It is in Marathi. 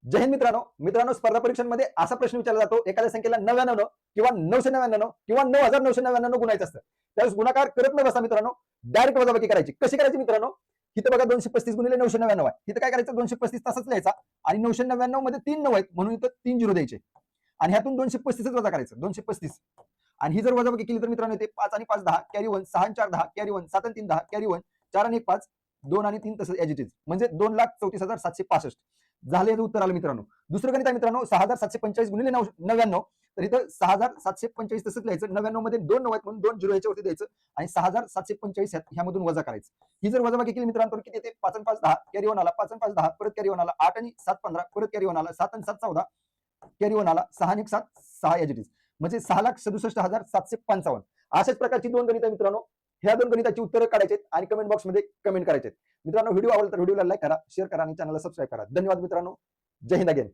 जय हिंद मित्रांनो स्पर्धा परीक्षांमध्ये असा प्रश्न विचारला जातो, एखाद्या संख्येला 99 किंवा 999 किंवा 9999 गुणायचं असतं. त्यावेळेस गुणाकार करत न बसता मित्रांनो डायरेक्ट वजाबाकी करायची. कशी करायची मित्रांनो? इथं बघा 235 गुणिले 999 आहे. इथं काय करायचं? 235 तसंच लिहायचा आणि 999 मध्ये 3 9 आहेत म्हणून इथं 3 झिरो द्यायचे आणि ह्यातून 235 वजा करायचं. 235 आणि ही जर वजाबाकी केली तर मित्रांनो येते 5 आणि 5 10 कॅरी 1, 6 आणि 4 10 कॅरी 1, 7 आणि 3 10 कॅरी 1, 4 आणि 1 5, 2 आणि 3 तसंच एज इट इज, म्हणजे 2,34,765 झाले. याचं उत्तर आलं मित्रांनो. दुसरं गणित आहे मित्रांनो 6,745 गुणिले 99. तर इथं 6,745 तसंच लिहायचं. 99 मध्ये 2 9 आहेत म्हणून 2 झिरो याच्यावरती द्यायचं आणि 6,745 ह्यामधून वजा करायचं. ही जर वजाबाकी केली मित्रांनो किती येते? 5 आणि 5 10 कॅरी 1 आला, 5 आणि 5 10 परत कॅरी 1 आला, 8 आणि 7 15 परत कॅरी 1 आला, 7 आणि 7 14 कॅरी 1 आला, 6 आणि 7 6 एज इट इज, म्हणजे 6,67,755. अशाच प्रकारची दोन गणित मित्रांनो. ह्या दोन गणिताची उत्तरं काढायची आणि कमेंट बॉक्समध्ये कमेंट करायचे मित्रांनो. व्हिडिओ आवडला तर व्हिडिओला लाईक करा, शेअर करा आणि चॅनलला सबस्क्राईब करा. धन्यवाद मित्रांनो. जय हिंद अगेन.